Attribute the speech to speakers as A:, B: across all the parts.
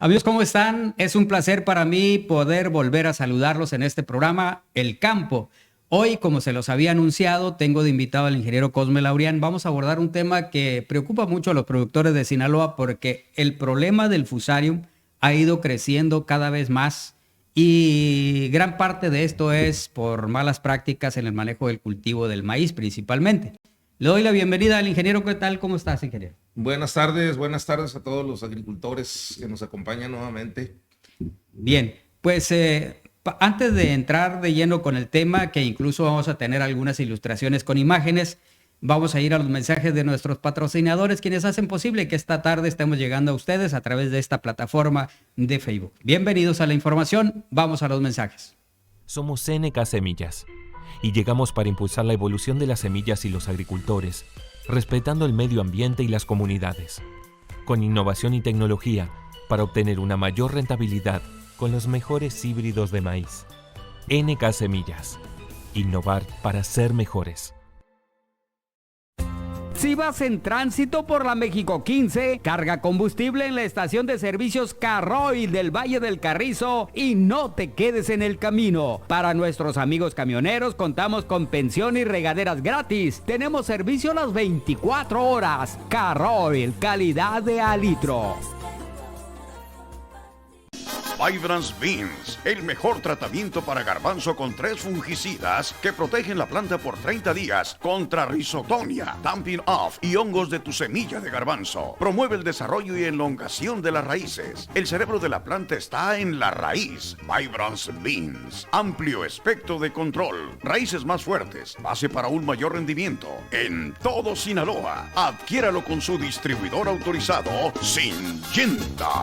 A: Amigos, ¿cómo están? Es un placer para mí poder volver a saludarlos en este programa, El Campo. Hoy, como se los había anunciado, tengo de invitado al ingeniero Cosme Laurián. Vamos a abordar un tema que preocupa mucho a los productores de Sinaloa porque el problema del fusarium ha ido creciendo cada vez más y gran parte de esto es por malas prácticas en el manejo del cultivo del maíz principalmente. Le doy la bienvenida al ingeniero. ¿Qué tal? ¿Cómo estás, ingeniero?
B: Buenas tardes a todos los agricultores que nos acompañan nuevamente.
A: Bien, pues antes de entrar de lleno con el tema, que incluso vamos a tener algunas ilustraciones con imágenes, vamos a ir a los mensajes de nuestros patrocinadores, quienes hacen posible que esta tarde estemos llegando a ustedes a través de esta plataforma de Facebook. Bienvenidos a la información, vamos a los mensajes.
C: Somos CNK Semillas y llegamos para impulsar la evolución de las semillas y los agricultores, respetando el medio ambiente y las comunidades, con innovación y tecnología para obtener una mayor rentabilidad con los mejores híbridos de maíz. NK Semillas. Innovar para ser mejores.
A: Si vas en tránsito por la México 15, carga combustible en la estación de servicios Carroil del Valle del Carrizo y no te quedes en el camino. Para nuestros amigos camioneros contamos con pensión y regaderas gratis. Tenemos servicio las 24 horas. Carroil, calidad de a litro.
D: Vibrance Beans, el mejor tratamiento para garbanzo con 3 fungicidas que protegen la planta por 30 días contra rizotonia, damping off y hongos de tu semilla de garbanzo. Promueve el desarrollo y elongación de las raíces. El cerebro de la planta está en la raíz. Vibrance Beans, amplio espectro de control, raíces más fuertes, base para un mayor rendimiento. En todo Sinaloa, adquiéralo con su distribuidor autorizado, Syngenta.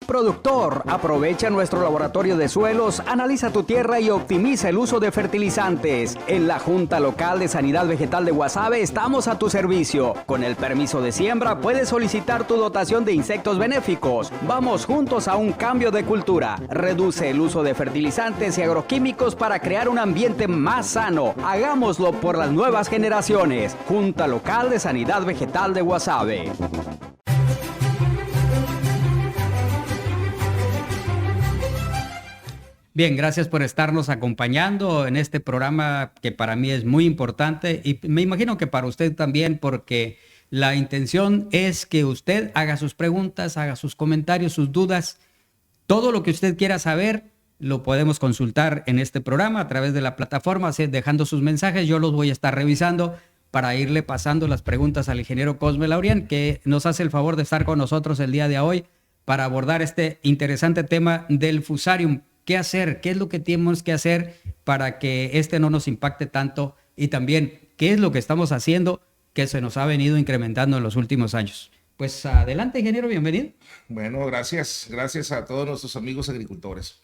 E: Productor, aprovecha nuestro laboratorio de suelos, analiza tu tierra y optimiza el uso de fertilizantes. En la Junta Local de Sanidad Vegetal de Guasave estamos a tu servicio. Con el permiso de siembra puedes solicitar tu dotación de insectos benéficos. Vamos juntos a un cambio de cultura. Reduce el uso de fertilizantes y agroquímicos para crear un ambiente más sano. Hagámoslo por las nuevas generaciones. Junta Local de Sanidad Vegetal de Guasave.
A: Bien, gracias por estarnos acompañando en este programa que para mí es muy importante y me imagino que para usted también, porque la intención es que usted haga sus preguntas, haga sus comentarios, sus dudas. Todo lo que usted quiera saber lo podemos consultar en este programa a través de la plataforma, así dejando sus mensajes. Yo los voy a estar revisando para irle pasando las preguntas al ingeniero Cosme Laurián, que nos hace el favor de estar con nosotros el día de hoy para abordar este interesante tema del fusarium. ¿Qué hacer? ¿Qué es lo que tenemos que hacer para que no nos impacte tanto? Y también, ¿qué es lo que estamos haciendo que se nos ha venido incrementando en los últimos años? Pues adelante, ingeniero, bienvenido.
B: Bueno, gracias a todos nuestros amigos agricultores.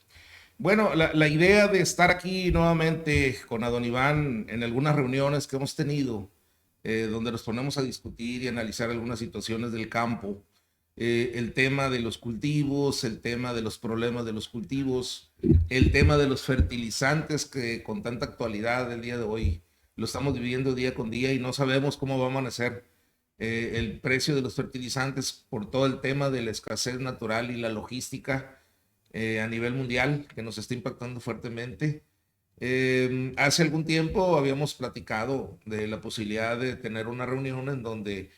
B: Bueno, la idea de estar aquí nuevamente con don Iván en algunas reuniones que hemos tenido, donde nos ponemos a discutir y analizar algunas situaciones del campo, el tema de los cultivos, el tema de los problemas de los cultivos, el tema de los fertilizantes que con tanta actualidad el día de hoy lo estamos viviendo día con día y no sabemos cómo va a amanecer el precio de los fertilizantes por todo el tema de la escasez natural y la logística a nivel mundial que nos está impactando fuertemente. Hace algún tiempo habíamos platicado de la posibilidad de tener una reunión en donde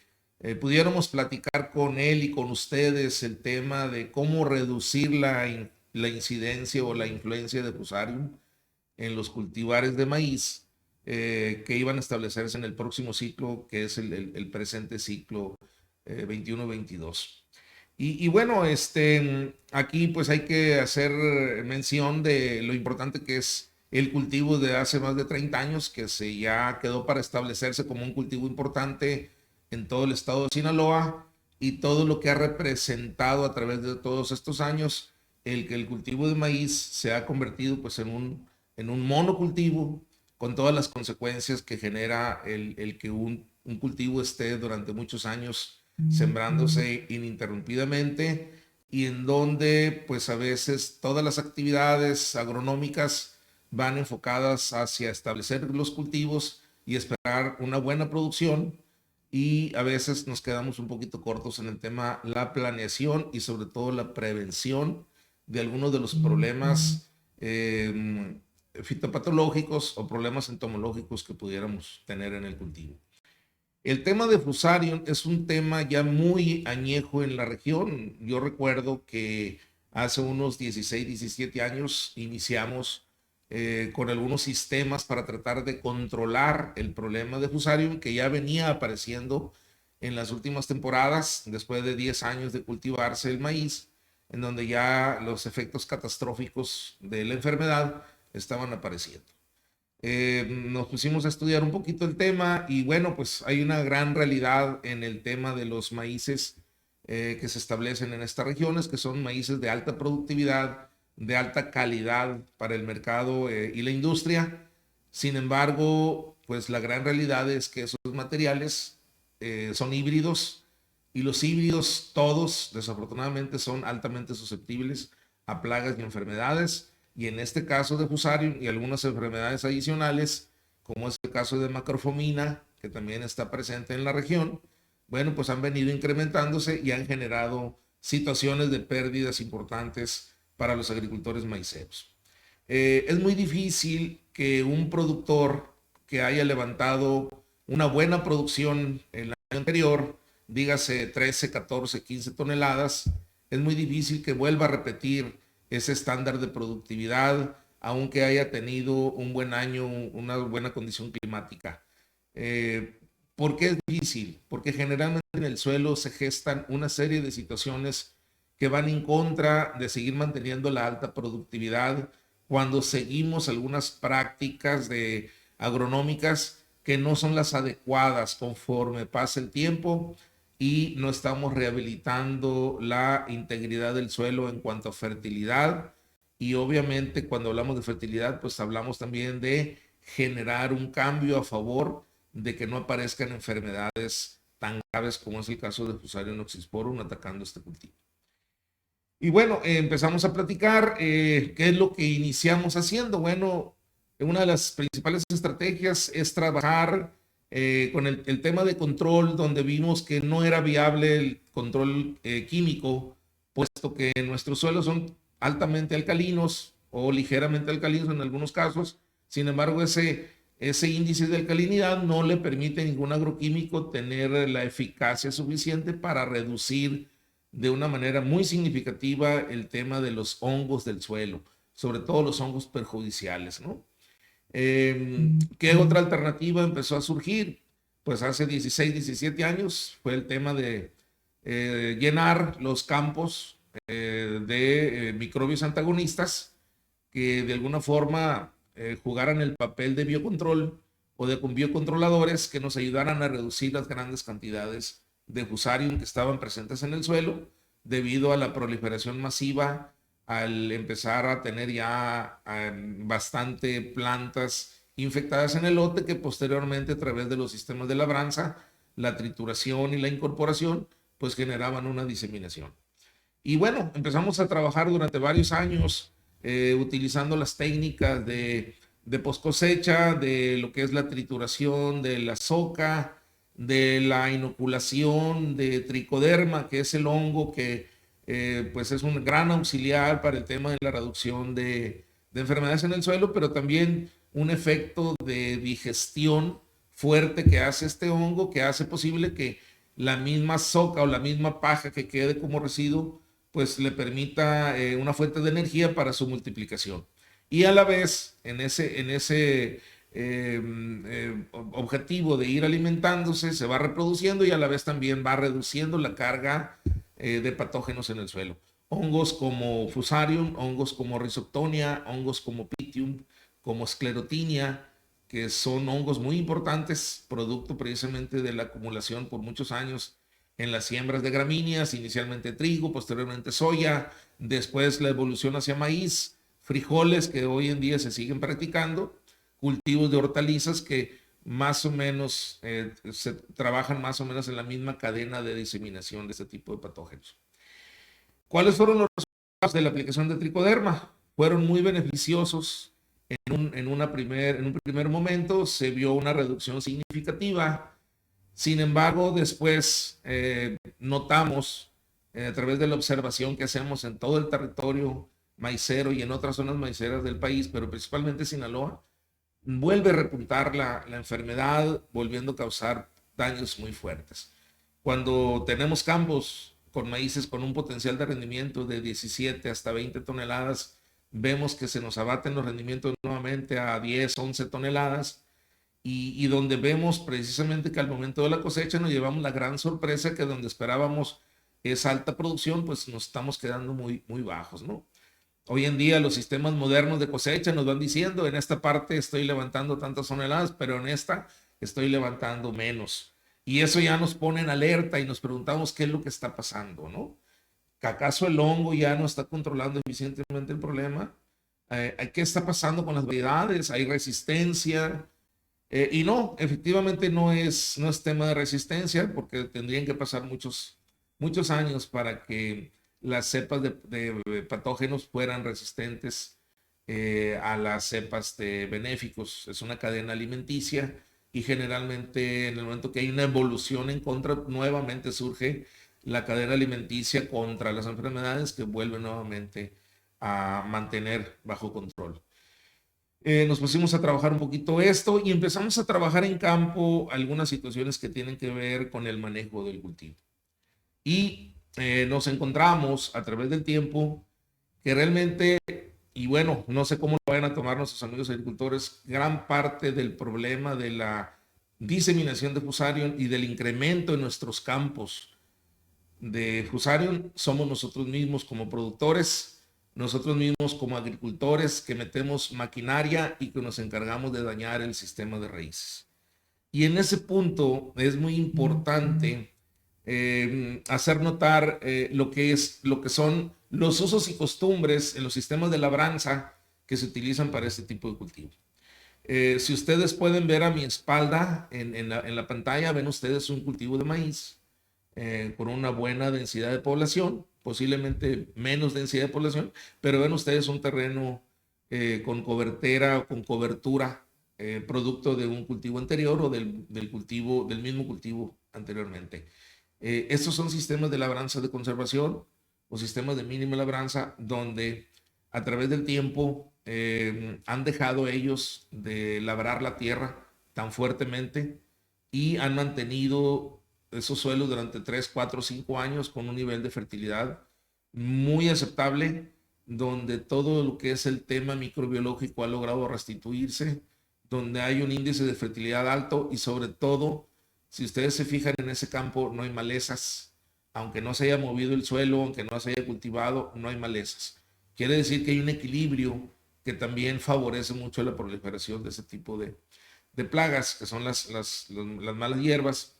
B: pudiéramos platicar con él y con ustedes el tema de cómo reducir la incidencia o la influencia de fusarium en los cultivares de maíz que iban a establecerse en el próximo ciclo, que es el presente ciclo 21-22. Y bueno, aquí pues hay que hacer mención de lo importante que es el cultivo de hace más de 30 años, que ya quedó para establecerse como un cultivo importante en todo el estado de Sinaloa y todo lo que ha representado a través de todos estos años el que el cultivo de maíz se ha convertido pues en un monocultivo con todas las consecuencias que genera el que un cultivo esté durante muchos años sembrándose ininterrumpidamente y en donde pues a veces todas las actividades agronómicas van enfocadas hacia establecer los cultivos y esperar una buena producción y a veces nos quedamos un poquito cortos en el tema la planeación y sobre todo la prevención de algunos de los problemas fitopatológicos o problemas entomológicos que pudiéramos tener en el cultivo. El tema de Fusarium es un tema ya muy añejo en la región. Yo recuerdo que hace unos 16, 17 años iniciamos con algunos sistemas para tratar de controlar el problema de Fusarium que ya venía apareciendo en las últimas temporadas, después de 10 años de cultivarse el maíz, en donde ya los efectos catastróficos de la enfermedad estaban apareciendo. Nos pusimos a estudiar un poquito el tema y bueno, pues hay una gran realidad en el tema de los maíces que se establecen en estas regiones, que son maíces de alta productividad, de alta calidad para el mercado y la industria. Sin embargo, pues la gran realidad es que esos materiales son híbridos y los híbridos todos desafortunadamente son altamente susceptibles a plagas y enfermedades. Y en este caso de Fusarium y algunas enfermedades adicionales, como es el caso de macrofomina, que también está presente en la región, bueno, pues han venido incrementándose y han generado situaciones de pérdidas importantes para los agricultores maiceros. Es muy difícil que un productor que haya levantado una buena producción el año anterior, dígase 13, 14, 15 toneladas, es muy difícil que vuelva a repetir ese estándar de productividad, aunque haya tenido un buen año, una buena condición climática. ¿Por qué es difícil? Porque generalmente en el suelo se gestan una serie de situaciones que van en contra de seguir manteniendo la alta productividad cuando seguimos algunas prácticas agronómicas que no son las adecuadas conforme pasa el tiempo y no estamos rehabilitando la integridad del suelo en cuanto a fertilidad. Y obviamente cuando hablamos de fertilidad, pues hablamos también de generar un cambio a favor de que no aparezcan enfermedades tan graves como es el caso de Fusarium oxysporum atacando este cultivo. Y bueno, empezamos a platicar qué es lo que iniciamos haciendo. Bueno, una de las principales estrategias es trabajar con el tema de control, donde vimos que no era viable el control químico, puesto que nuestros suelos son altamente alcalinos o ligeramente alcalinos en algunos casos. Sin embargo, ese índice de alcalinidad no le permite a ningún agroquímico tener la eficacia suficiente para reducir de una manera muy significativa el tema de los hongos del suelo, sobre todo los hongos perjudiciales, ¿no? ¿Qué otra alternativa empezó a surgir? Pues hace 16, 17 años fue el tema de llenar los campos de microbios antagonistas que de alguna forma jugaran el papel de biocontrol o de biocontroladores que nos ayudaran a reducir las grandes cantidades de Fusarium que estaban presentes en el suelo debido a la proliferación masiva al empezar a tener ya bastante plantas infectadas en el lote que posteriormente a través de los sistemas de labranza, la trituración y la incorporación, pues generaban una diseminación. Y bueno, empezamos a trabajar durante varios años utilizando las técnicas de post cosecha, de lo que es la trituración de la soca, de la inoculación de tricoderma, que es el hongo que pues es un gran auxiliar para el tema de la reducción de enfermedades en el suelo, pero también un efecto de digestión fuerte que hace este hongo, que hace posible que la misma soca o la misma paja que quede como residuo, pues le permita una fuente de energía para su multiplicación. Y a la vez, en ese objetivo de ir alimentándose, se va reproduciendo y a la vez también va reduciendo la carga de patógenos en el suelo. Hongos como Fusarium, hongos como Rhizoctonia, hongos como Pythium, como Sclerotinia, que son hongos muy importantes, producto precisamente de la acumulación por muchos años en las siembras de gramíneas, inicialmente trigo, posteriormente soya, después la evolución hacia maíz, frijoles que hoy en día se siguen practicando, cultivos de hortalizas que más o menos se trabajan más o menos en la misma cadena de diseminación de este tipo de patógenos. ¿Cuáles fueron los resultados de la aplicación de tricoderma? Fueron muy beneficiosos. En un primer momento se vio una reducción significativa. Sin embargo, después notamos a través de la observación que hacemos en todo el territorio maicero y en otras zonas maiceras del país, pero principalmente Sinaloa, vuelve a repuntar la enfermedad, volviendo a causar daños muy fuertes. Cuando tenemos campos con maíces con un potencial de rendimiento de 17 hasta 20 toneladas, vemos que se nos abaten los rendimientos nuevamente a 10, 11 toneladas, y donde vemos precisamente que al momento de la cosecha nos llevamos la gran sorpresa que donde esperábamos esa alta producción, pues nos estamos quedando muy, muy bajos, ¿no? Hoy en día los sistemas modernos de cosecha nos van diciendo, en esta parte estoy levantando tantas toneladas, pero en esta estoy levantando menos. Y eso ya nos pone en alerta y nos preguntamos qué es lo que está pasando, ¿no? ¿Que acaso el hongo ya no está controlando eficientemente el problema? ¿Qué está pasando con las variedades? ¿Hay resistencia? Y no, efectivamente no es tema de resistencia, porque tendrían que pasar muchos años para que las cepas de patógenos fueran resistentes a las cepas de benéficos. Es una cadena alimenticia y generalmente en el momento que hay una evolución en contra, nuevamente surge la cadena alimenticia contra las enfermedades que vuelven nuevamente a mantener bajo control. Nos pusimos a trabajar un poquito esto y empezamos a trabajar en campo algunas situaciones que tienen que ver con el manejo del cultivo. Y nos encontramos a través del tiempo que realmente, y bueno, no sé cómo lo vayan a tomar nuestros amigos agricultores, gran parte del problema de la diseminación de Fusarium y del incremento en nuestros campos de Fusarium somos nosotros mismos como productores, nosotros mismos como agricultores que metemos maquinaria y que nos encargamos de dañar el sistema de raíces. Y en ese punto es muy importante hacer notar lo que son los usos y costumbres en los sistemas de labranza que se utilizan para este tipo de cultivo. Si ustedes pueden ver a mi espalda en la pantalla, ven ustedes un cultivo de maíz con una buena densidad de población, posiblemente menos densidad de población, pero ven ustedes un terreno con cobertera o con cobertura, producto de un cultivo anterior o del mismo cultivo anteriormente. Estos son sistemas de labranza de conservación o sistemas de mínima labranza donde a través del tiempo han dejado ellos de labrar la tierra tan fuertemente y han mantenido esos suelos durante 3, 4, 5 años con un nivel de fertilidad muy aceptable, donde todo lo que es el tema microbiológico ha logrado restituirse, donde hay un índice de fertilidad alto y sobre todo, si ustedes se fijan en ese campo, no hay malezas. Aunque no se haya movido el suelo, aunque no se haya cultivado, no hay malezas. Quiere decir que hay un equilibrio que también favorece mucho la proliferación de ese tipo de plagas, que son las malas hierbas.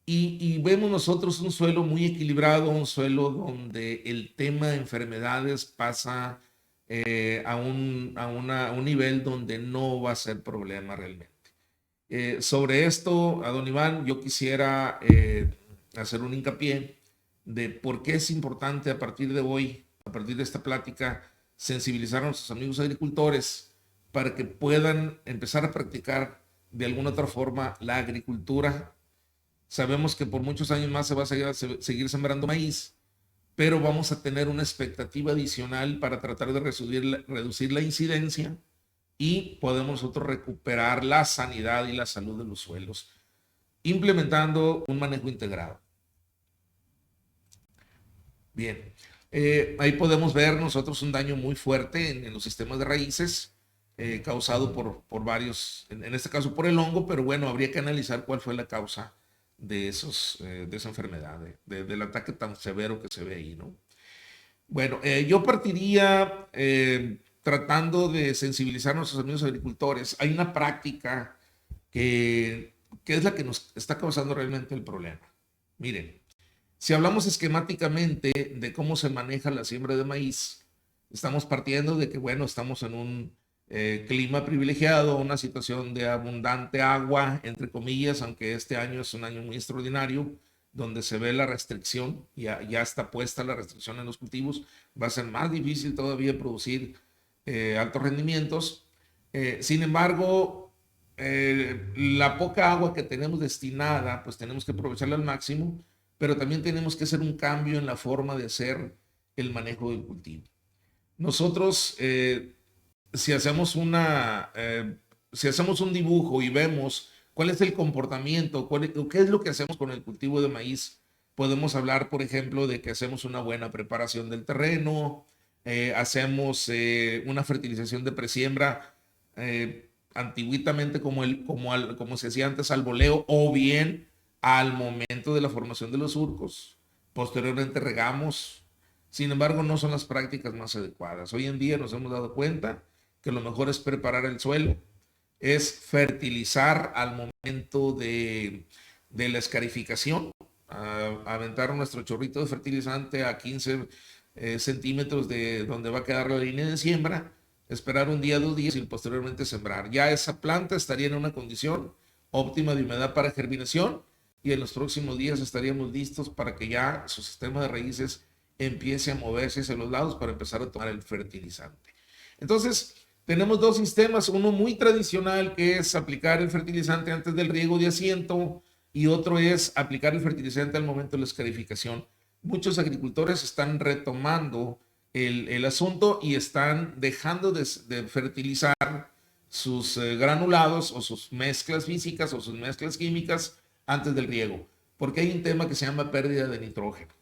B: Y vemos nosotros un suelo muy equilibrado, un suelo donde el tema de enfermedades pasa a un nivel donde no va a ser problema realmente. Sobre esto, a don Iván, yo quisiera hacer un hincapié de por qué es importante a partir de hoy, a partir de esta plática, sensibilizar a nuestros amigos agricultores para que puedan empezar a practicar de alguna otra forma la agricultura. Sabemos que por muchos años más se va a seguir sembrando maíz, pero vamos a tener una expectativa adicional para tratar de reducir la incidencia y podemos nosotros recuperar la sanidad y la salud de los suelos, implementando un manejo integrado. Bien, ahí podemos ver nosotros un daño muy fuerte en los sistemas de raíces, causado por varios, en este caso por el hongo, pero bueno, habría que analizar cuál fue la causa de esa enfermedad, del ataque tan severo que se ve ahí, ¿no? Bueno, yo partiría tratando de sensibilizar a nuestros amigos agricultores. Hay una práctica que es la que nos está causando realmente el problema. Miren, si hablamos esquemáticamente de cómo se maneja la siembra de maíz, estamos partiendo de que, bueno, estamos en un clima privilegiado, una situación de abundante agua, entre comillas, aunque este año es un año muy extraordinario, donde se ve la restricción, ya está puesta la restricción en los cultivos, va a ser más difícil todavía producir altos rendimientos. Sin embargo, la poca agua que tenemos destinada, pues tenemos que aprovecharla al máximo, pero también tenemos que hacer un cambio en la forma de hacer el manejo del cultivo. Nosotros, si hacemos si hacemos un dibujo y vemos cuál es el comportamiento, qué es lo que hacemos con el cultivo de maíz, podemos hablar, por ejemplo, de que hacemos una buena preparación del terreno, hacemos una fertilización de presiembra, antiguamente como se hacía antes al voleo, o bien al momento de la formación de los surcos. Posteriormente regamos. Sin embargo, no son las prácticas más adecuadas. Hoy en día nos hemos dado cuenta que lo mejor es preparar el suelo, es fertilizar al momento de la escarificación, aventar nuestro chorrito de fertilizante a 15 centímetros de donde va a quedar la línea de siembra, esperar un día, 2 días y posteriormente sembrar. Ya esa planta estaría en una condición óptima de humedad para germinación y en los próximos días estaríamos listos para que ya su sistema de raíces empiece a moverse hacia los lados para empezar a tomar el fertilizante. Entonces, tenemos 2 sistemas, uno muy tradicional que es aplicar el fertilizante antes del riego de asiento y otro es aplicar el fertilizante al momento de la escarificación. Muchos agricultores están retomando el asunto y están dejando de fertilizar sus granulados o sus mezclas físicas o sus mezclas químicas antes del riego, porque hay un tema que se llama pérdida de nitrógeno.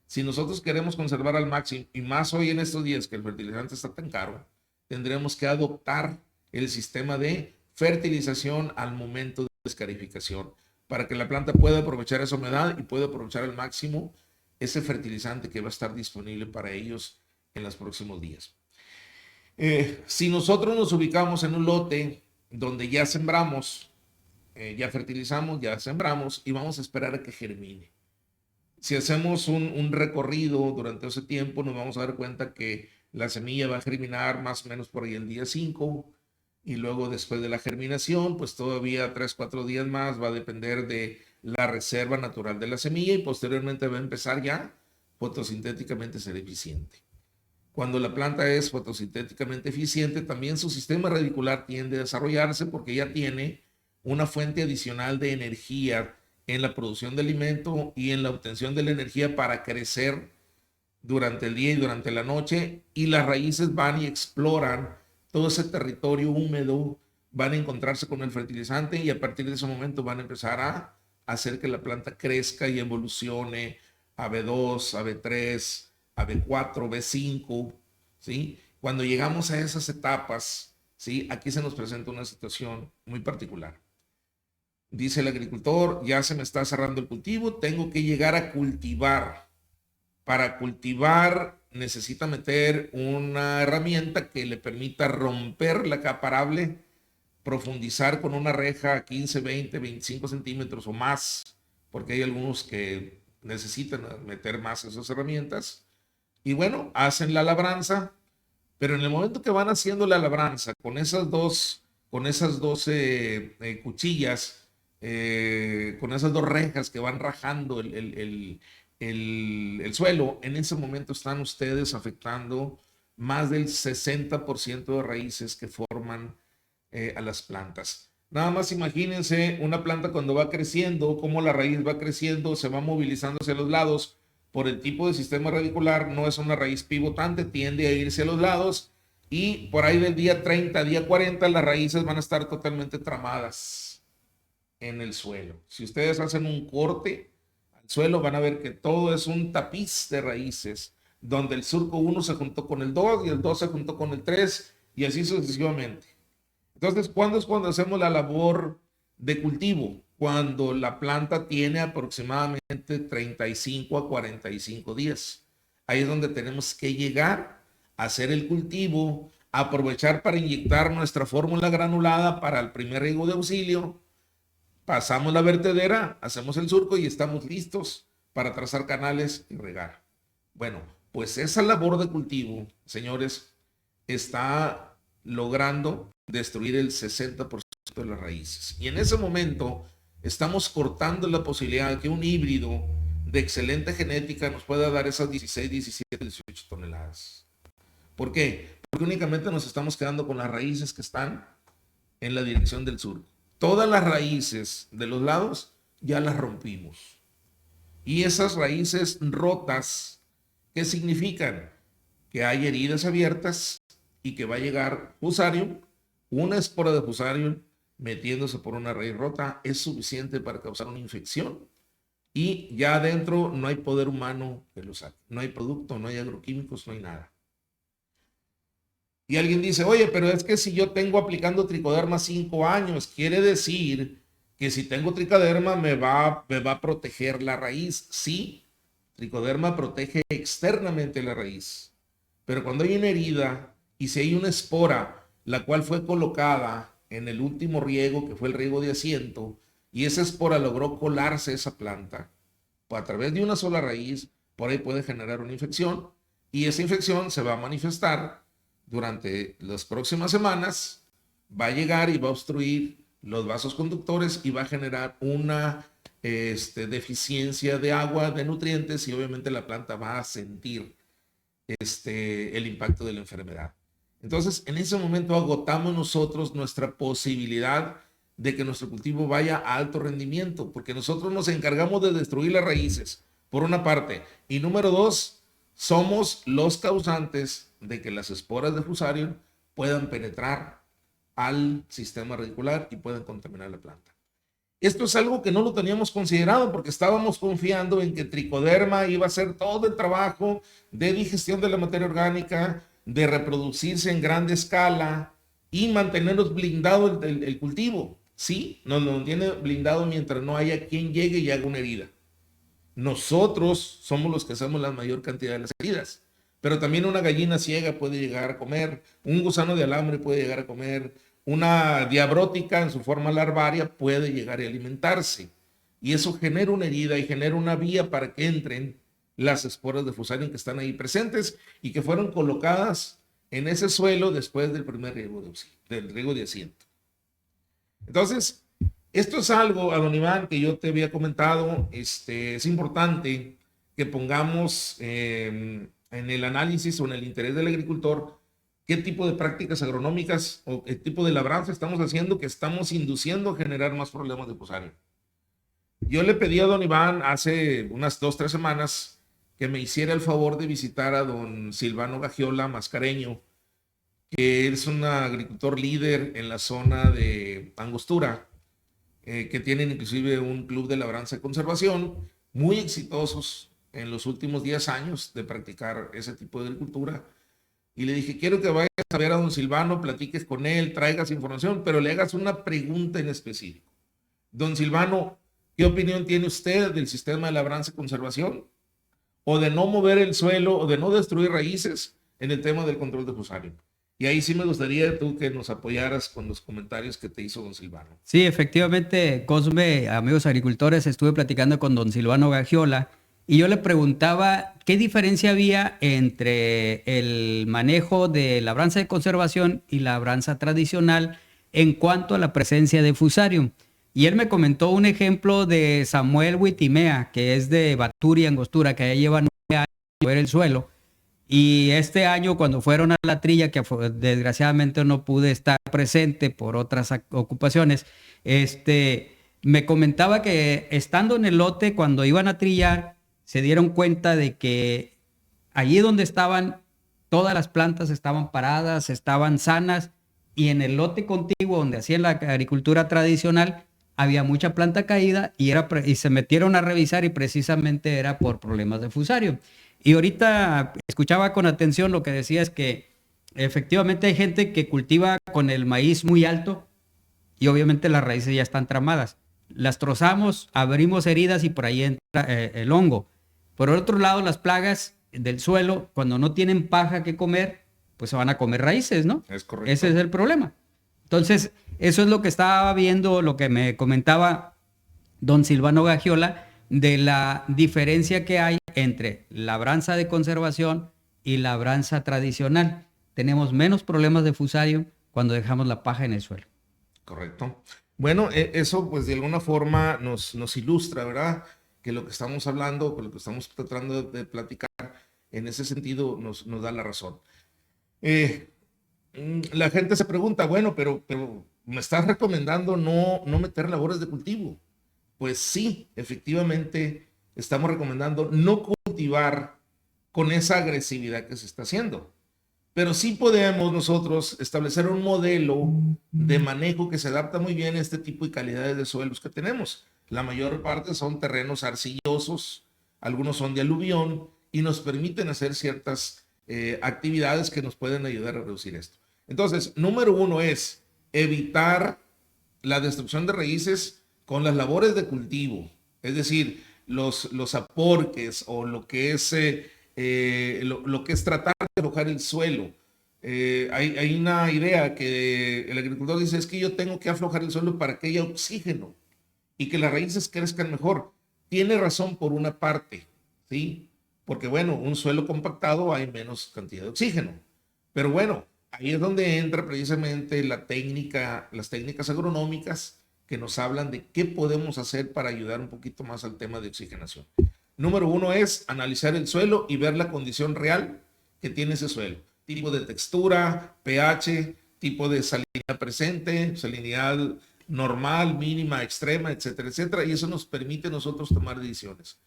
B: Si nosotros queremos conservar al máximo, y más hoy en estos días que el fertilizante está tan caro, tendremos que adoptar el sistema de fertilización al momento de escarificación para que la planta pueda aprovechar esa humedad y pueda aprovechar al máximo ese fertilizante que va a estar disponible para ellos en los próximos días. Si nosotros nos ubicamos en un lote donde ya sembramos, ya fertilizamos, ya sembramos y vamos a esperar a que germine. Si hacemos un recorrido durante ese tiempo, nos vamos a dar cuenta que la semilla va a germinar más o menos por ahí el día 5 y luego después de la germinación, pues todavía 3-4 días más va a depender de la reserva natural de la semilla y posteriormente va a empezar ya fotosintéticamente a ser eficiente. Cuando la planta es fotosintéticamente eficiente, también su sistema radicular tiende a desarrollarse porque ya tiene una fuente adicional de energía en la producción de alimento y en la obtención de la energía para crecer durante el día y durante la noche, y las raíces van y exploran todo ese territorio húmedo, van a encontrarse con el fertilizante y a partir de ese momento van a empezar a hacer que la planta crezca y evolucione a B2, a B3, a B4, B5, ¿sí? Cuando llegamos a esas etapas, ¿sí? Aquí se nos presenta una situación muy particular. Dice el agricultor, ya se me está cerrando el cultivo, tengo que llegar a cultivar. Para cultivar necesita meter una herramienta que le permita romper la capa arable, profundizar con una reja 15, 20, 25 centímetros o más, porque hay algunos que necesitan meter más esas herramientas. Y bueno, hacen la labranza, pero en el momento que van haciendo la labranza con esas 12 cuchillas, con esas 2 rejas que van rajando el suelo, en ese momento están ustedes afectando más del 60% de raíces que forman a las plantas. Nada más imagínense una planta cuando va creciendo, cómo la raíz va creciendo, se va movilizando hacia los lados. Por el tipo de sistema radicular, no es una raíz pivotante, tiende a irse a los lados y por ahí del día 30, día 40, las raíces van a estar totalmente tramadas en el suelo. Si ustedes hacen un corte al suelo, van a ver que todo es un tapiz de raíces, donde el surco 1 se juntó con el 2 y el 2 se juntó con el 3 y así sucesivamente. Entonces, ¿cuándo es cuando hacemos la labor de cultivo? Cuando la planta tiene aproximadamente 35 a 45 días. Ahí es donde tenemos que llegar a hacer el cultivo, aprovechar para inyectar nuestra fórmula granulada para el primer riego de auxilio, pasamos la vertedera, hacemos el surco y estamos listos para trazar canales y regar. Bueno, pues esa labor de cultivo, señores, está logrando destruir el 60% de las raíces. Y en ese momento estamos cortando la posibilidad de que un híbrido de excelente genética nos pueda dar esas 16, 17, 18 toneladas. ¿Por qué? Porque únicamente nos estamos quedando con las raíces que están en la dirección del surco. todas las raíces de los lados ya las rompimos. Y esas raíces rotas, ¿qué significan? Que hay heridas abiertas y que va a llegar Fusarium, una espora de Fusarium metiéndose por una raíz rota es suficiente para causar una infección. Y ya adentro no hay poder humano que lo saque. No hay producto, no hay agroquímicos, no hay nada. Y alguien dice, oye, pero es que si yo tengo aplicando tricoderma 5 años, quiere decir que si tengo tricoderma me va a proteger la raíz. Sí, tricoderma protege externamente la raíz. Pero cuando hay una herida y si hay una espora, la cual fue colocada en el último riego, que fue el riego de asiento, y esa espora logró colarse esa planta, pues a través de una sola raíz, por ahí puede generar una infección, y esa infección se va a manifestar durante las próximas semanas, va a llegar y va a obstruir los vasos conductores y va a generar una deficiencia de agua, de nutrientes, y obviamente la planta va a sentir el impacto de la enfermedad. Entonces, en ese momento agotamos nosotros nuestra posibilidad de que nuestro cultivo vaya a alto rendimiento, porque nosotros nos encargamos de destruir las raíces, por una parte, y número dos, somos los causantes de que las esporas de Fusarium puedan penetrar al sistema radicular y puedan contaminar la planta. Esto es algo que no lo teníamos considerado porque estábamos confiando en que tricoderma iba a hacer todo el trabajo de digestión de la materia orgánica, de reproducirse en grande escala y mantenernos blindado el cultivo. Sí, nos mantiene blindado mientras no haya quien llegue y haga una herida. Nosotros somos los que hacemos la mayor cantidad de las heridas, pero también una gallina ciega puede llegar a comer, un gusano de alambre puede llegar a comer, una diabrótica en su forma larvaria puede llegar a alimentarse. Y eso genera una herida y genera una vía para que entren las esporas de Fusarium que están ahí presentes y que fueron colocadas en ese suelo después del primer riego de asiento. Entonces, esto es algo, Don Iván, que yo te había comentado. Es importante que pongamos en el análisis o en el interés del agricultor qué tipo de prácticas agronómicas o qué tipo de labranza estamos haciendo que estamos induciendo a generar más problemas de Fusarium. Yo le pedí a don Iván hace unas 2-3 semanas que me hiciera el favor de visitar a don Silvano Gagiola Mascareño, que es un agricultor líder en la zona de Angostura, que tienen inclusive un club de labranza y conservación, muy exitosos en los últimos 10 años de practicar ese tipo de agricultura. Y le dije, quiero que vayas a ver a don Silvano, platiques con él, traigas información, pero le hagas una pregunta en específico. Don Silvano, ¿qué opinión tiene usted del sistema de labranza y conservación? O de no mover el suelo, o de no destruir raíces en el tema del control de Fusarium. Y ahí sí me gustaría tú que nos apoyaras con los comentarios que te hizo don Silvano.
A: Sí, efectivamente, Cosme, amigos agricultores, estuve platicando con don Silvano Gagiola y yo le preguntaba qué diferencia había entre el manejo de labranza de conservación y labranza tradicional en cuanto a la presencia de Fusarium. Y él me comentó un ejemplo de Samuel Huitimea, que es de Baturi, Angostura, que ya lleva 9 años en mover el suelo. Y este año, cuando fueron a la trilla, que desgraciadamente no pude estar presente por otras ocupaciones, me comentaba que estando en el lote, cuando iban a trillar, se dieron cuenta de que allí donde estaban, todas las plantas estaban paradas, estaban sanas, y en el lote contiguo donde hacían la agricultura tradicional, había mucha planta caída y se metieron a revisar y precisamente era por problemas de Fusarium. Y ahorita escuchaba con atención lo que decía, es que efectivamente hay gente que cultiva con el maíz muy alto y obviamente las raíces ya están tramadas. Las trozamos, abrimos heridas y por ahí entra el hongo. Por otro lado, las plagas del suelo, cuando no tienen paja que comer, pues se van a comer raíces, ¿no?
B: Es correcto.
A: Ese es el problema. Entonces, eso es lo que estaba viendo, lo que me comentaba don Silvano Gagiola, de la diferencia que hay entre labranza de conservación y labranza tradicional. Tenemos menos problemas de Fusarium cuando dejamos la paja en el suelo.
B: Correcto. Bueno, eso pues de alguna forma nos ilustra, ¿verdad? Que lo que estamos hablando, que lo que estamos tratando de platicar, en ese sentido nos da la razón. La gente se pregunta, bueno, pero me estás recomendando no meter labores de cultivo. Pues sí, efectivamente, estamos recomendando no cultivar con esa agresividad que se está haciendo. Pero sí podemos nosotros establecer un modelo de manejo que se adapta muy bien a este tipo de calidades de suelos que tenemos. La mayor parte son terrenos arcillosos, algunos son de aluvión y nos permiten hacer ciertas actividades que nos pueden ayudar a reducir esto. Entonces, número uno es evitar la destrucción de raíces con las labores de cultivo, es decir, los aporques o lo que es tratar de aflojar el suelo. Hay una idea que el agricultor dice, es que yo tengo que aflojar el suelo para que haya oxígeno y que las raíces crezcan mejor. Tiene razón por una parte, ¿sí? Porque bueno, un suelo compactado hay menos cantidad de oxígeno. Pero bueno, ahí es donde entra precisamente las técnicas agronómicas que nos hablan de qué podemos hacer para ayudar un poquito más al tema de oxigenación. Número uno es analizar el suelo y ver la condición real que tiene ese suelo. Tipo de textura, pH, tipo de salinidad presente, salinidad normal, mínima, extrema, etcétera, etcétera. Y eso nos permite a nosotros tomar decisiones.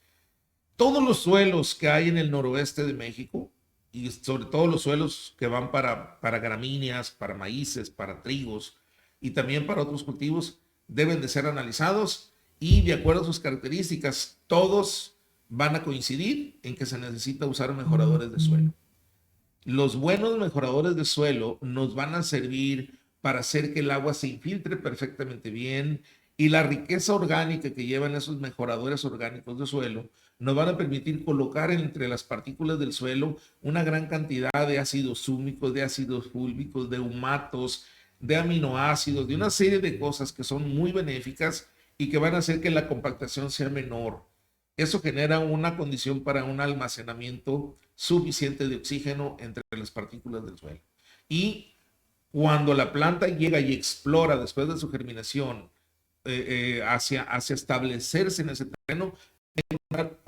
B: Todos los suelos que hay en el noroeste de México, y sobre todo los suelos que van para gramíneas, para maíces, para trigos y también para otros cultivos, deben de ser analizados y de acuerdo a sus características, todos van a coincidir en que se necesita usar mejoradores de suelo. Los buenos mejoradores de suelo nos van a servir para hacer que el agua se infiltre perfectamente bien y la riqueza orgánica que llevan esos mejoradores orgánicos de suelo nos van a permitir colocar entre las partículas del suelo una gran cantidad de ácidos húmicos, de ácidos fúlvicos, de humatos, de aminoácidos, de una serie de cosas que son muy benéficas y que van a hacer que la compactación sea menor. Eso genera una condición para un almacenamiento suficiente de oxígeno entre las partículas del suelo. Y cuando la planta llega y explora después de su germinación hacia establecerse en ese terreno, hay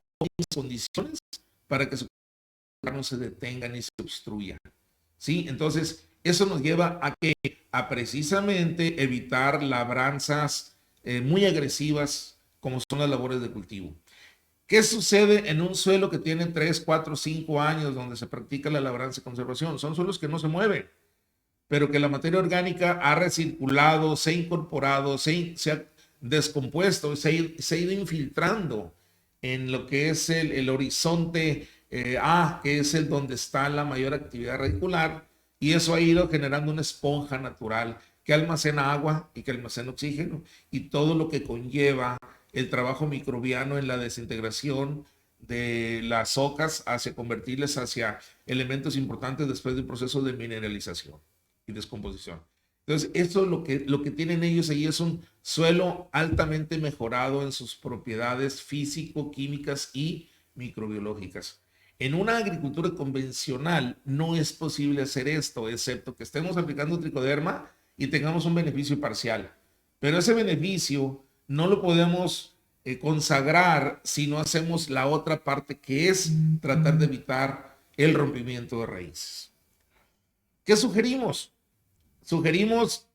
B: condiciones para que su no se detenga ni se obstruya. ¿Sí? Entonces, eso nos lleva a precisamente evitar labranzas muy agresivas como son las labores de cultivo. ¿Qué sucede en un suelo que tiene 3, 4, 5 años donde se practica la labranza y conservación? Son suelos que no se mueven, pero que la materia orgánica ha recirculado, se ha incorporado, se ha descompuesto, se ha ido infiltrando en lo que es el horizonte A, que es el donde está la mayor actividad radicular, y eso ha ido generando una esponja natural que almacena agua y que almacena oxígeno y todo lo que conlleva el trabajo microbiano en la desintegración de las hojas hacia convertirlas hacia elementos importantes después del proceso de mineralización y descomposición. Entonces, esto lo que tienen ellos ahí es un suelo altamente mejorado en sus propiedades físico, químicas y microbiológicas. En una agricultura convencional no es posible hacer esto, excepto que estemos aplicando tricoderma y tengamos un beneficio parcial. Pero ese beneficio no lo podemos consagrar si no hacemos la otra parte, que es tratar de evitar el rompimiento de raíces. ¿Qué sugerimos? Sugerimos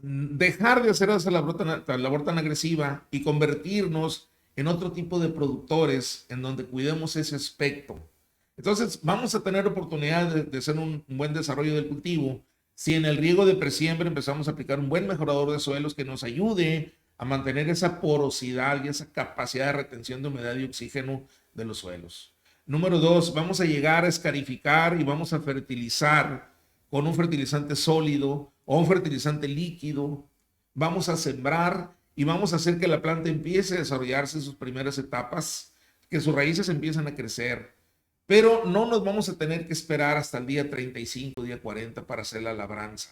B: dejar de hacer esa labor tan agresiva y convertirnos en otro tipo de productores en donde cuidemos ese aspecto. Entonces, vamos a tener oportunidad de hacer un buen desarrollo del cultivo si en el riego de presiembra empezamos a aplicar un buen mejorador de suelos que nos ayude a mantener esa porosidad y esa capacidad de retención de humedad y oxígeno de los suelos. Número 2, vamos a llegar a escarificar y vamos a fertilizar con un fertilizante sólido o un fertilizante líquido. Vamos a sembrar y vamos a hacer que la planta empiece a desarrollarse en sus primeras etapas, que sus raíces empiecen a crecer. Pero no nos vamos a tener que esperar hasta el día 35, día 40 para hacer la labranza.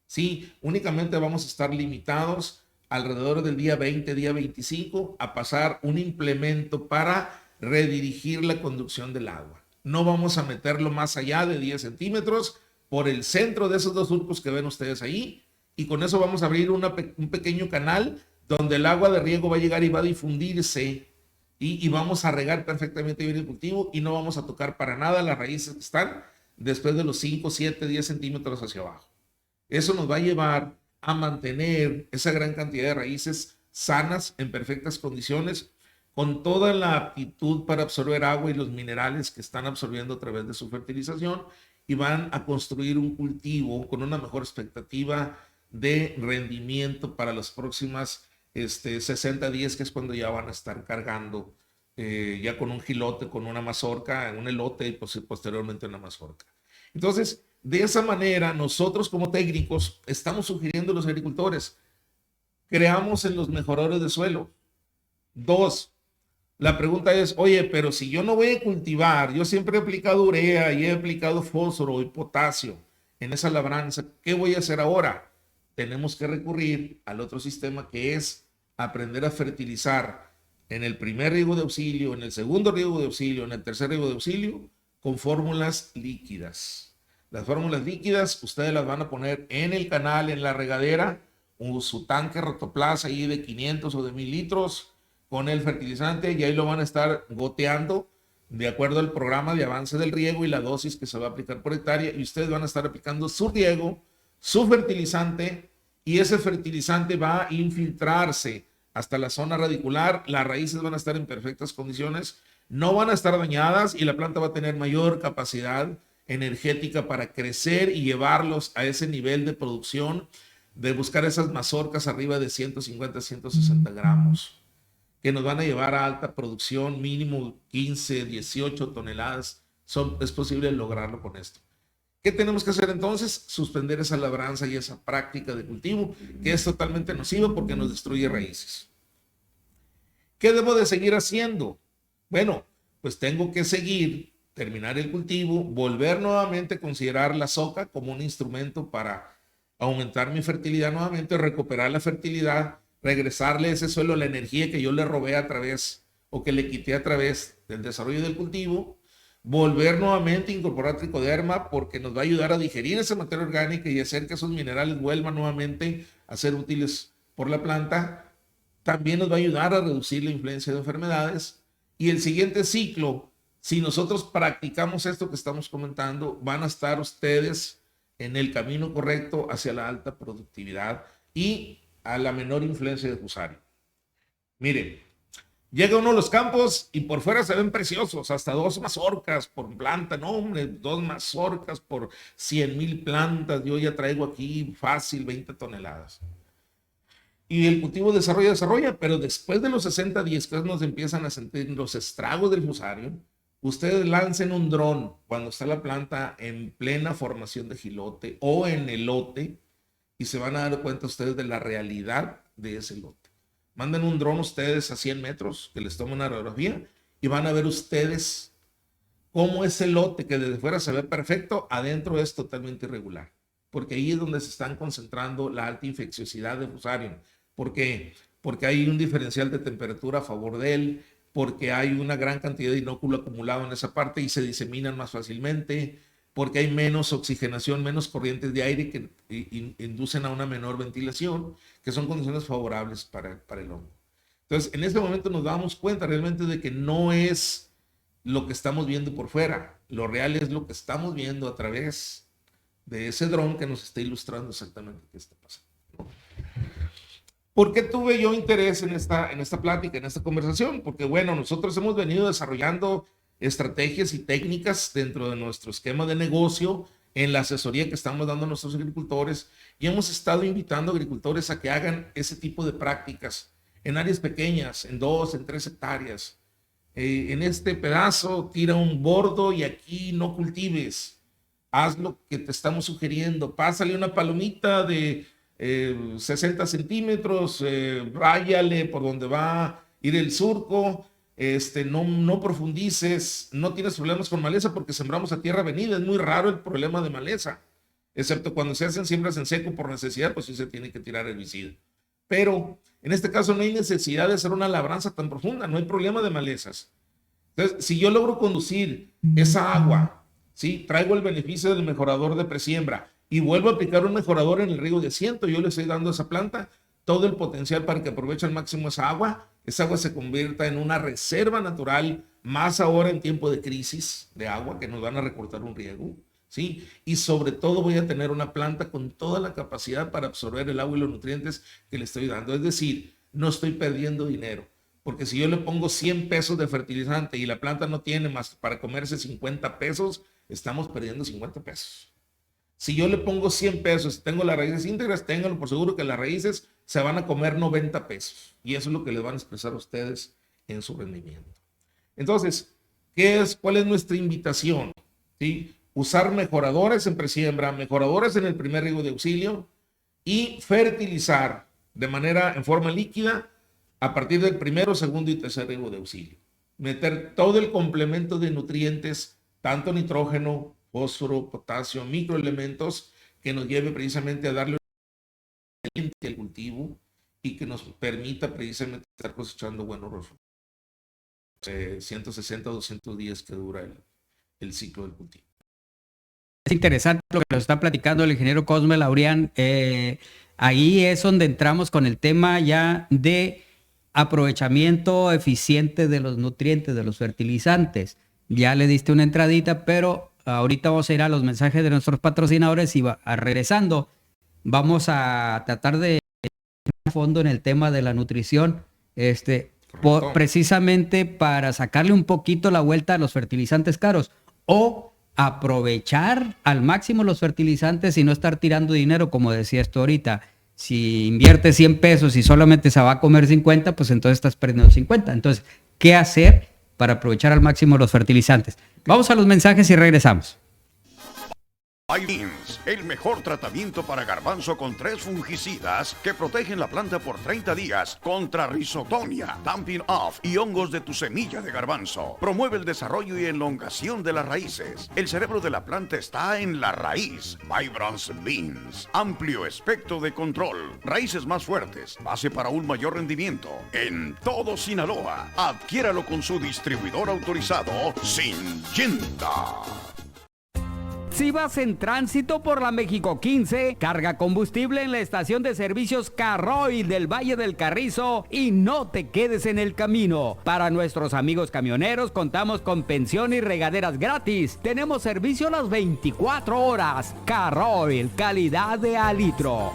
B: Sí, únicamente vamos a estar limitados alrededor del día 20, día 25, a pasar un implemento para redirigir la conducción del agua. No vamos a meterlo más allá de 10 centímetros por el centro de esos dos surcos que ven ustedes ahí, y con eso vamos a abrir un pequeño canal donde el agua de riego va a llegar y va a difundirse y vamos a regar perfectamente bien el cultivo y no vamos a tocar para nada las raíces que están después de los 5, 7, 10 centímetros hacia abajo. Eso nos va a llevar a mantener esa gran cantidad de raíces sanas, en perfectas condiciones, con toda la aptitud para absorber agua y los minerales que están absorbiendo a través de su fertilización, y van a construir un cultivo con una mejor expectativa de rendimiento para las próximas 60 días, que es cuando ya van a estar cargando ya con un jilote, con una mazorca, un elote y posteriormente una mazorca. Entonces, de esa manera, nosotros como técnicos estamos sugiriendo a los agricultores, creamos en los mejoradores de suelo. 2, la pregunta es, oye, pero si yo no voy a cultivar, yo siempre he aplicado urea y he aplicado fósforo y potasio en esa labranza, ¿qué voy a hacer ahora? Tenemos que recurrir al otro sistema, que es aprender a fertilizar en el primer riego de auxilio, en el segundo riego de auxilio, en el tercer riego de auxilio, con fórmulas líquidas. Las fórmulas líquidas ustedes las van a poner en el canal, en la regadera, o su tanque Rotoplas ahí de 500 o de 1000 litros con el fertilizante, y ahí lo van a estar goteando de acuerdo al programa de avance del riego y la dosis que se va a aplicar por hectárea, y ustedes van a estar aplicando su riego, su fertilizante, y ese fertilizante va a infiltrarse hasta la zona radicular. Las raíces van a estar en perfectas condiciones, no van a estar dañadas, y la planta va a tener mayor capacidad energética para crecer y llevarlos a ese nivel de producción, de buscar esas mazorcas arriba de 150, 160 gramos, que nos van a llevar a alta producción, mínimo 15, 18 toneladas. Es posible lograrlo con esto. ¿Qué tenemos que hacer entonces? Suspender esa labranza y esa práctica de cultivo, que es totalmente nociva porque nos destruye raíces. ¿Qué debo de seguir haciendo? Bueno, pues tengo que terminar el cultivo, volver nuevamente a considerar la soca como un instrumento para aumentar mi fertilidad nuevamente, recuperar la fertilidad, regresarle a ese suelo la energía que yo le robé a través, o que le quité a través del desarrollo del cultivo, volver nuevamente a incorporar tricoderma, porque nos va a ayudar a digerir esa materia orgánica y hacer que esos minerales vuelvan nuevamente a ser útiles por la planta. También nos va a ayudar a reducir la influencia de enfermedades. Y el siguiente ciclo, si nosotros practicamos esto que estamos comentando, van a estar ustedes en el camino correcto hacia la alta productividad y a la menor influencia de Fusarium. Miren, llega uno a los campos y por fuera se ven preciosos, hasta 2 mazorcas por planta. No, hombre, 2 mazorcas por 100,000 plantas. Yo ya traigo aquí fácil 20 toneladas. Y el cultivo desarrolla, pero después de los 60 días que nos empiezan a sentir los estragos del Fusarium, ustedes lancen un dron cuando está la planta en plena formación de jilote o en elote, y se van a dar cuenta ustedes de la realidad de ese lote. Manden un dron ustedes a 100 metros, que les tome una radiografía, y van a ver ustedes cómo ese lote, que desde fuera se ve perfecto, adentro es totalmente irregular. Porque ahí es donde se están concentrando la alta infecciosidad de Fusarium. ¿Por qué? Porque hay un diferencial de temperatura a favor de él, porque hay una gran cantidad de inóculo acumulado en esa parte y se diseminan más fácilmente, porque hay menos oxigenación, menos corrientes de aire que inducen a una menor ventilación, que son condiciones favorables para el hongo. Entonces, en este momento nos damos cuenta realmente de que no es lo que estamos viendo por fuera, lo real es lo que estamos viendo a través de ese dron que nos está ilustrando exactamente qué está pasando. ¿Por qué tuve yo interés en esta plática, en esta conversación? Porque, bueno, nosotros hemos venido desarrollando estrategias y técnicas dentro de nuestro esquema de negocio, en la asesoría que estamos dando a nuestros agricultores, y hemos estado invitando a agricultores a que hagan ese tipo de prácticas en áreas pequeñas, en 2, en 3 hectáreas. En este pedazo tira un bordo y aquí no cultives. Haz lo que te estamos sugiriendo. Pásale una palomita de 60 centímetros, ráyale por donde va a ir el surco. No profundices, no tienes problemas con maleza porque sembramos a tierra venida. Es muy raro el problema de maleza, excepto cuando se hacen siembras en seco por necesidad, pues sí se tiene que tirar herbicida. Pero en este caso no hay necesidad de hacer una labranza tan profunda, no hay problema de malezas. Entonces, si yo logro conducir esa agua, ¿sí? Traigo el beneficio del mejorador de presiembra y vuelvo a aplicar un mejorador en el riego de asiento, yo le estoy dando a esa planta todo el potencial para que aproveche al máximo esa agua se convierta en una reserva natural, más ahora en tiempo de crisis de agua, que nos van a recortar un riego. ¿sí? Y sobre todo voy a tener una planta con toda la capacidad para absorber el agua y los nutrientes que le estoy dando. Es decir, no estoy perdiendo dinero. Porque si yo le pongo 100 pesos de fertilizante y la planta no tiene más para comerse 50 pesos, estamos perdiendo 50 pesos. Si yo le pongo 100 pesos, tengo las raíces íntegras, ténganlo por seguro que las raíces se van a comer 90 pesos. Y eso es lo que les van a expresar a ustedes en su rendimiento. Entonces, ¿cuál es nuestra invitación? ¿Sí? Usar mejoradores en presiembra, mejoradores en el primer riego de auxilio y fertilizar en forma líquida a partir del primero, segundo y tercer riego de auxilio. Meter todo el complemento de nutrientes, tanto nitrógeno, fósforo, potasio, microelementos, que nos lleve precisamente a darle un al cultivo y que nos permita precisamente estar cosechando buenos resultados. 160 o 200 días que dura el ciclo del cultivo.
A: Es interesante lo que nos está platicando el ingeniero Cosme Laurian. Ahí es donde entramos con el tema ya de aprovechamiento eficiente de los nutrientes, de los fertilizantes. Ya le diste una entradita, pero ahorita vamos a ir a los mensajes de nuestros patrocinadores y regresando vamos a tratar de ir a fondo en el tema de la nutrición, precisamente para sacarle un poquito la vuelta a los fertilizantes caros o aprovechar al máximo los fertilizantes y no estar tirando dinero, como decías tú ahorita. Si inviertes 100 pesos y solamente se va a comer 50, pues entonces estás perdiendo 50. Entonces, ¿qué hacer para aprovechar al máximo los fertilizantes? Vamos a los mensajes y regresamos.
D: Beans, el mejor tratamiento para garbanzo con 3 fungicidas que protegen la planta por 30 días contra Rhizotonia, Damping Off y hongos de tu semilla de garbanzo. Promueve el desarrollo y elongación de las raíces. El cerebro de la planta está en la raíz. Vibrance Beans, amplio espectro de control, raíces más fuertes, base para un mayor rendimiento. En todo Sinaloa, adquiéralo con su distribuidor autorizado, Syngenta.
E: Si vas en tránsito por la México 15, carga combustible en la estación de servicios Carroil del Valle del Carrizo y no te quedes en el camino. Para nuestros amigos camioneros contamos con pensión y regaderas gratis. Tenemos servicio las 24 horas. Carroil, calidad de a litro.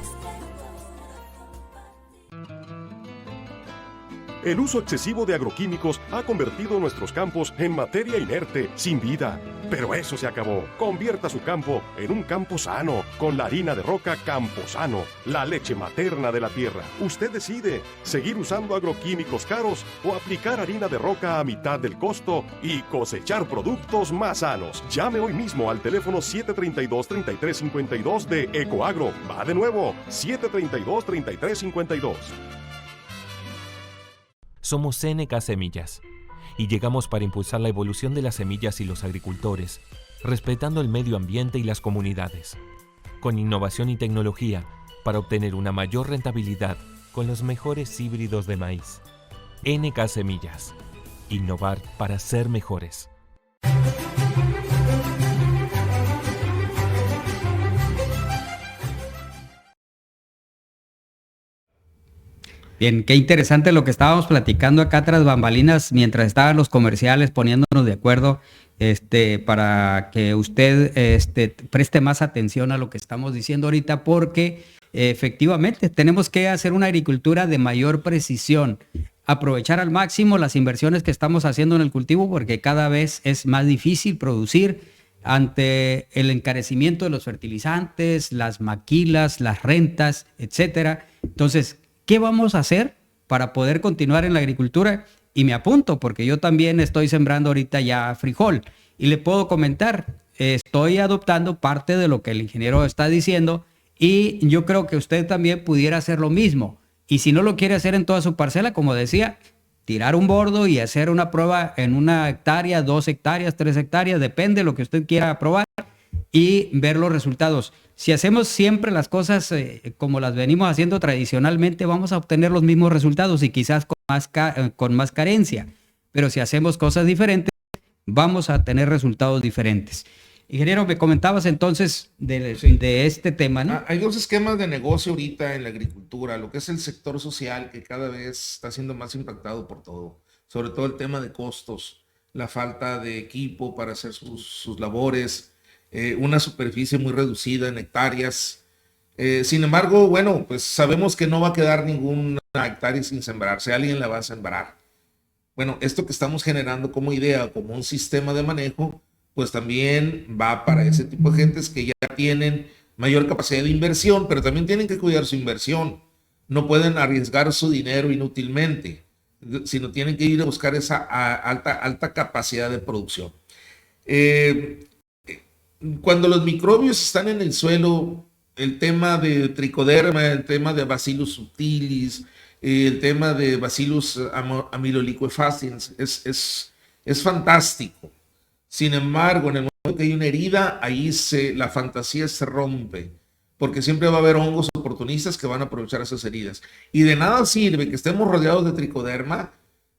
F: El uso excesivo de agroquímicos ha convertido nuestros campos en materia inerte, sin vida. Pero eso se acabó. Convierta su campo en un campo sano con la harina de roca Camposano, la leche materna de la tierra. Usted decide seguir usando agroquímicos caros o aplicar harina de roca a mitad del costo y cosechar productos más sanos. Llame hoy mismo al teléfono 732-3352 de Ecoagro. Va de nuevo, 732-3352.
C: Somos CNK Semillas y llegamos para impulsar la evolución de las semillas y los agricultores, respetando el medio ambiente y las comunidades, con innovación y tecnología para obtener una mayor rentabilidad con los mejores híbridos de maíz. NK Semillas. Innovar para ser mejores.
A: Bien, qué interesante lo que estábamos platicando acá tras bambalinas mientras estaban los comerciales poniéndonos de acuerdo para que usted preste más atención a lo que estamos diciendo ahorita porque efectivamente tenemos que hacer una agricultura de mayor precisión, aprovechar al máximo las inversiones que estamos haciendo en el cultivo porque cada vez es más difícil producir ante el encarecimiento de los fertilizantes, las maquilas, las rentas, etcétera. Entonces, ¿qué vamos a hacer para poder continuar en la agricultura? Y me apunto porque yo también estoy sembrando ahorita ya frijol y le puedo comentar, estoy adoptando parte de lo que el ingeniero está diciendo y yo creo que usted también pudiera hacer lo mismo. Y si no lo quiere hacer en toda su parcela, como decía, tirar un bordo y hacer una prueba en 1 hectárea, 2 hectáreas, 3 hectáreas, depende de lo que usted quiera probar y ver los resultados. Si hacemos siempre las cosas como las venimos haciendo tradicionalmente, vamos a obtener los mismos resultados y quizás con más carencia. Pero si hacemos cosas diferentes, vamos a tener resultados diferentes. Ingeniero, me comentabas entonces de este tema, ¿no?
B: Hay 2 esquemas de negocio ahorita en la agricultura, lo que es el sector social, que cada vez está siendo más impactado por todo, sobre todo el tema de costos, la falta de equipo para hacer sus labores, una superficie muy reducida en hectáreas. Sin embargo, bueno, pues sabemos que no va a quedar ninguna hectárea sin sembrarse, alguien la va a sembrar. Bueno, esto que estamos generando como idea, como un sistema de manejo, pues también va para ese tipo de gentes que ya tienen mayor capacidad de inversión, pero también tienen que cuidar su inversión. No pueden arriesgar su dinero inútilmente, sino tienen que ir a buscar esa alta capacidad de producción. Cuando los microbios están en el suelo, el tema de tricoderma, el tema de Bacillus subtilis, el tema de Bacillus amyloliquefaciens es fantástico. Sin embargo, en el momento que hay una herida, ahí la fantasía se rompe, porque siempre va a haber hongos oportunistas que van a aprovechar esas heridas. Y de nada sirve que estemos rodeados de tricoderma,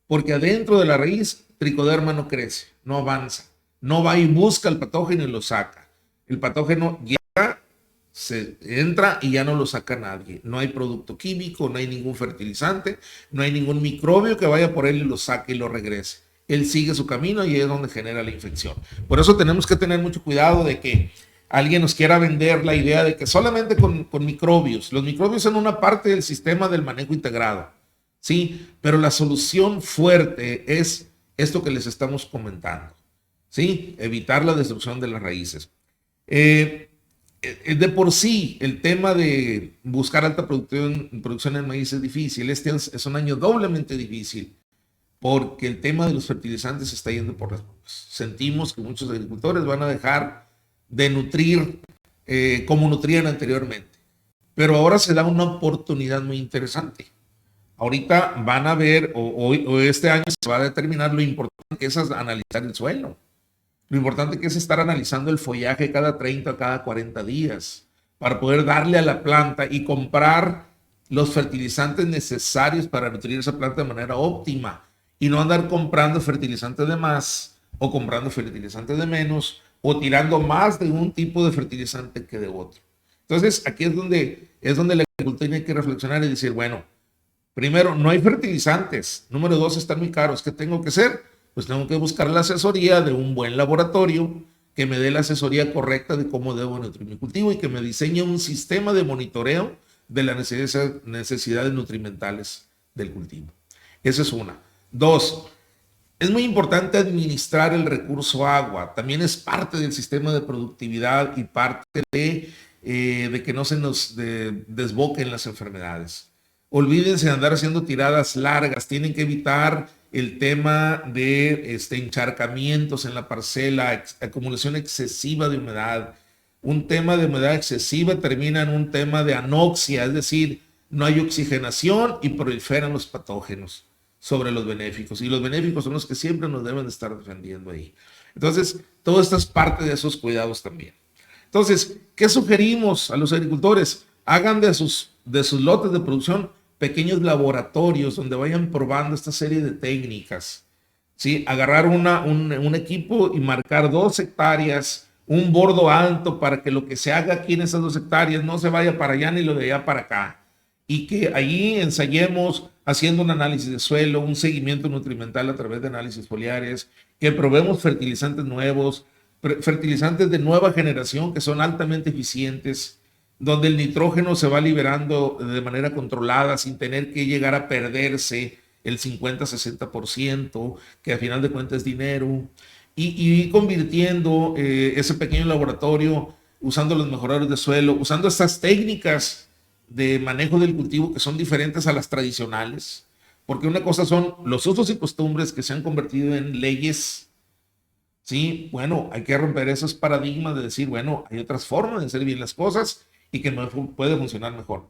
B: porque adentro de la raíz, tricoderma no crece, no avanza, no va y busca el patógeno y lo saca. El patógeno llega, se entra y ya no lo saca nadie. No hay producto químico, no hay ningún fertilizante, no hay ningún microbio que vaya por él y lo saque y lo regrese. Él sigue su camino y es donde genera la infección. Por eso tenemos que tener mucho cuidado de que alguien nos quiera vender la idea de que solamente con microbios. Los microbios son una parte del sistema del manejo integrado, ¿sí? Pero la solución fuerte es esto que les estamos comentando, ¿sí? Evitar la destrucción de las raíces. De por sí, el tema de buscar alta producción en maíz es difícil. Este es un año doblemente difícil, porque el tema de los fertilizantes está yendo por las nubes. Sentimos que muchos agricultores van a dejar de nutrir como nutrían anteriormente. Pero ahora se da una oportunidad muy interesante. Ahorita van a ver, o este año se va a determinar lo importante que es analizar el suelo. Lo importante que es estar analizando el follaje cada 30 o cada 40 días para poder darle a la planta y comprar los fertilizantes necesarios para nutrir esa planta de manera óptima. Y no andar comprando fertilizantes de más o comprando fertilizantes de menos o tirando más de un tipo de fertilizante que de otro. Entonces, aquí es donde el agricultor tiene que reflexionar y decir, bueno, primero, no hay fertilizantes. Número 2, están muy caros. ¿Qué tengo que hacer? Pues tengo que buscar la asesoría de un buen laboratorio que me dé la asesoría correcta de cómo debo nutrir mi cultivo y que me diseñe un sistema de monitoreo de las necesidades nutrimentales del cultivo. Esa es una. 2, es muy importante administrar el recurso agua. También es parte del sistema de productividad y parte de que no se nos desboquen las enfermedades. Olvídense de andar haciendo tiradas largas. Tienen que evitar el tema de encharcamientos en la parcela, acumulación excesiva de humedad. Un tema de humedad excesiva termina en un tema de anoxia, es decir, no hay oxigenación y proliferan los patógenos sobre los benéficos. Y los benéficos son los que siempre nos deben de estar defendiendo ahí. Entonces, todo esto es parte de esos cuidados también. Entonces, ¿qué sugerimos a los agricultores? Hagan de sus lotes de producción pequeños laboratorios donde vayan probando esta serie de técnicas. ¿Sí? Agarrar un equipo y marcar 2 hectáreas, un bordo alto para que lo que se haga aquí en esas 2 hectáreas no se vaya para allá ni lo de allá para acá. Y que allí ensayemos haciendo un análisis de suelo, un seguimiento nutrimental a través de análisis foliares, que probemos fertilizantes nuevos, fertilizantes de nueva generación que son altamente eficientes, donde el nitrógeno se va liberando de manera controlada sin tener que llegar a perderse el 50-60%, que a final de cuentas es dinero, y convirtiendo ese pequeño laboratorio, usando los mejoradores de suelo, usando estas técnicas de manejo del cultivo que son diferentes a las tradicionales, porque una cosa son los usos y costumbres que se han convertido en leyes. Sí, bueno, hay que romper esos paradigmas de decir, bueno, hay otras formas de hacer bien las cosas y que puede funcionar mejor.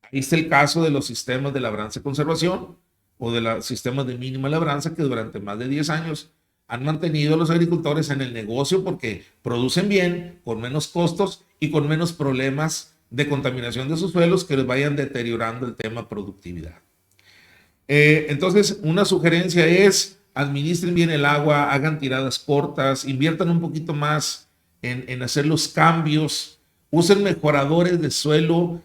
B: Ahí está el caso de los sistemas de labranza y conservación o de los sistemas de mínima labranza que durante más de 10 años han mantenido a los agricultores en el negocio porque producen bien, con menos costos y con menos problemas de contaminación de sus suelos que les vayan deteriorando el tema productividad. Entonces, una sugerencia es administren bien el agua, hagan tiradas cortas, inviertan un poquito más en hacer los cambios, usen mejoradores de suelo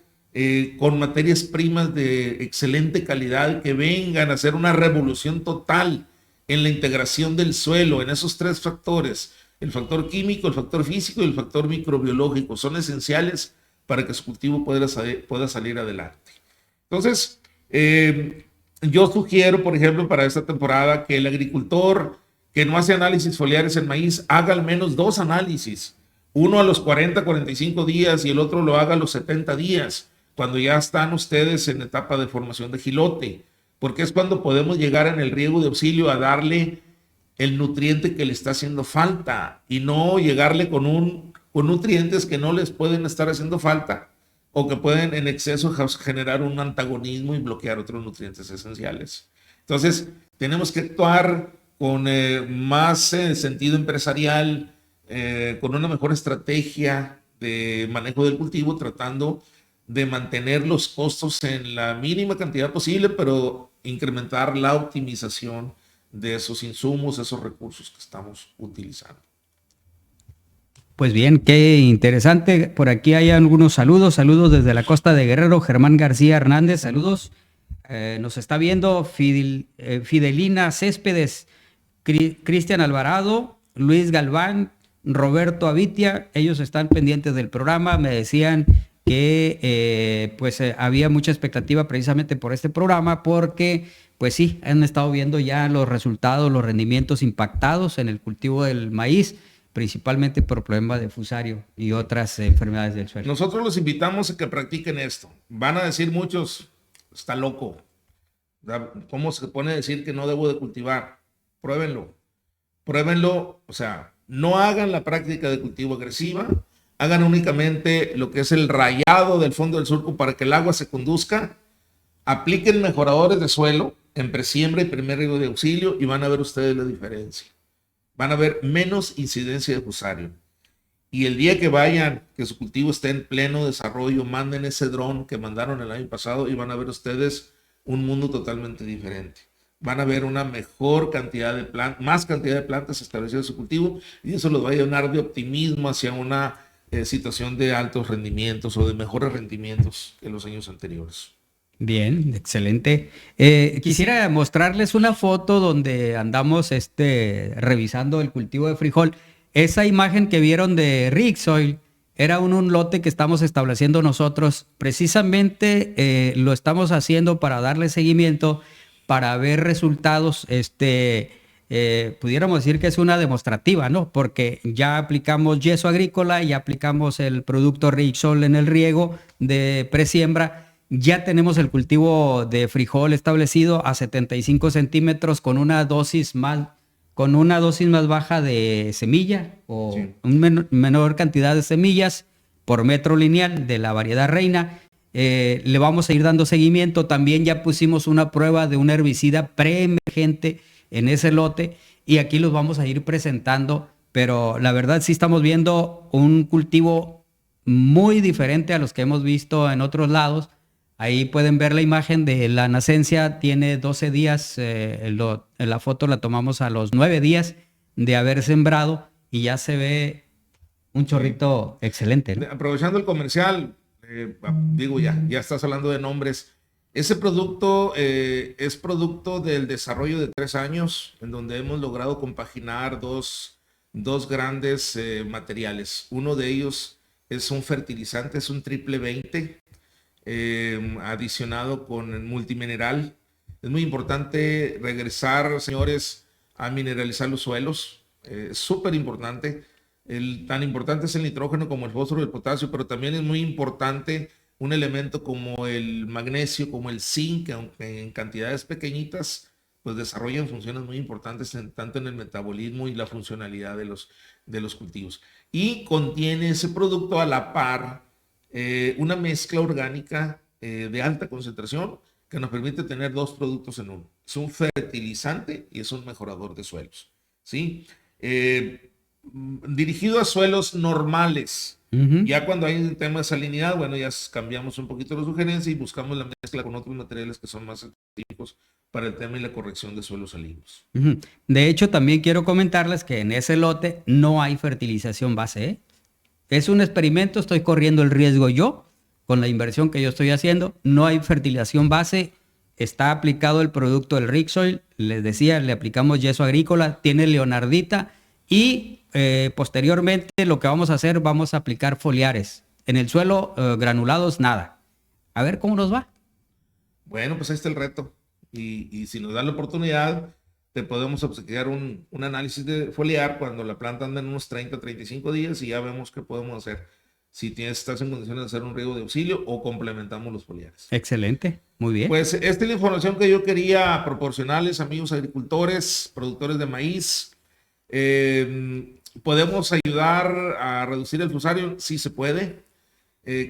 B: con materias primas de excelente calidad que vengan a hacer una revolución total en la integración del suelo, en esos 3 factores, El factor químico, el factor físico y el factor microbiológico son esenciales para que su cultivo pueda salir adelante. Entonces, yo sugiero, por ejemplo, para esta temporada que el agricultor que no hace análisis foliares en maíz haga al menos 2 análisis. Uno a los 40, 45 días y el otro lo haga a los 70 días, cuando ya están ustedes en etapa de formación de jilote, porque es cuando podemos llegar en el riego de auxilio a darle el nutriente que le está haciendo falta y no llegarle con nutrientes que no les pueden estar haciendo falta o que pueden en exceso generar un antagonismo y bloquear otros nutrientes esenciales. Entonces, tenemos que actuar con más sentido empresarial, con una mejor estrategia de manejo del cultivo, tratando de mantener los costos en la mínima cantidad posible, pero incrementar la optimización de esos insumos, esos recursos que estamos utilizando.
A: Pues bien, qué interesante. Por aquí hay algunos saludos desde la costa de Guerrero. Germán García Hernández, saludos. Nos está viendo Fidelina Céspedes, Cristian Alvarado, Luis Galván, Roberto Avitia. Ellos están pendientes del programa. Me decían que había mucha expectativa precisamente por este programa porque pues sí, han estado viendo ya los resultados, los rendimientos impactados en el cultivo del maíz, principalmente por problemas de fusario y otras enfermedades del suelo.
B: Nosotros los invitamos a que practiquen esto. Van a decir muchos, está loco. ¿Cómo se pone a decir que no debo de cultivar? Pruébenlo. O sea, no hagan la práctica de cultivo agresiva, hagan únicamente lo que es el rayado del fondo del surco para que el agua se conduzca, apliquen mejoradores de suelo en presiembra y primer riego de auxilio y van a ver ustedes la diferencia. Van a ver menos incidencia de fusario. Y el día que vayan, que su cultivo esté en pleno desarrollo, manden ese dron que mandaron el año pasado y van a ver ustedes un mundo totalmente diferente. Van a ver una mejor cantidad de plantas, más cantidad de plantas establecidas en su cultivo y eso los va a llenar de optimismo hacia una situación de altos rendimientos o de mejores rendimientos que los años anteriores.
A: Bien, excelente. Quisiera mostrarles una foto donde andamos revisando el cultivo de frijol. Esa imagen que vieron de Rixoil era un lote que estamos estableciendo nosotros. Precisamente lo estamos haciendo para darle seguimiento, para ver resultados. Pudiéramos decir que es una demostrativa, ¿no? Porque ya aplicamos yeso agrícola, ya aplicamos el producto Rixoil en el riego de presiembra. Ya tenemos el cultivo de frijol establecido a 75 centímetros con una dosis más baja de semilla o sí, menor cantidad de semillas por metro lineal de la variedad reina. Le vamos a ir dando seguimiento. También ya pusimos una prueba de un herbicida preemergente en ese lote y aquí los vamos a ir presentando, pero la verdad sí estamos viendo un cultivo muy diferente a los que hemos visto en otros lados. Ahí pueden ver la imagen de la nacencia, tiene 12 días, la foto la tomamos a los 9 días de haber sembrado y ya se ve un chorrito excelente, ¿no?
B: Aprovechando el comercial, ya estás hablando de nombres. Ese producto es producto del desarrollo de 3 años, en donde hemos logrado compaginar dos grandes materiales. Uno de ellos es un fertilizante, es un triple 20, adicionado con el multimineral. Es muy importante regresar, señores, a mineralizar los suelos. Es súper importante. Tan importante es el nitrógeno como el fósforo y el potasio, pero también es muy importante un elemento como el magnesio, como el zinc, aunque en cantidades pequeñitas, pues desarrollan funciones muy importantes tanto en el metabolismo y la funcionalidad de los cultivos. Y contiene ese producto a la par una mezcla orgánica de alta concentración que nos permite tener 2 productos en uno. Es un fertilizante y es un mejorador de suelos, ¿sí? Dirigido a suelos normales. Uh-huh. Ya cuando hay un tema de salinidad, bueno, ya cambiamos un poquito la sugerencia y buscamos la mezcla con otros materiales que son más específicos para el tema y la corrección de suelos salinos.
A: Uh-huh. De hecho, también quiero comentarles que en ese lote no hay fertilización base, ¿eh? Es un experimento, estoy corriendo el riesgo yo, con la inversión que yo estoy haciendo. No hay fertilización base, está aplicado el producto del Rixoil. Les decía, le aplicamos yeso agrícola, tiene leonardita y posteriormente lo que vamos a hacer, vamos a aplicar foliares. En el suelo, granulados, nada. A ver cómo nos va.
B: Bueno, pues ahí está el reto. Y si nos da la oportunidad, te podemos obsequiar un análisis de foliar cuando la planta anda en unos 30, 35 días y ya vemos qué podemos hacer. Si estás en condiciones de hacer un riego de auxilio o complementamos los foliares. Excelente, muy bien. Pues esta es la información que yo quería proporcionarles, amigos agricultores, productores de maíz. ¿Podemos ayudar a reducir el fusarium? Sí se puede.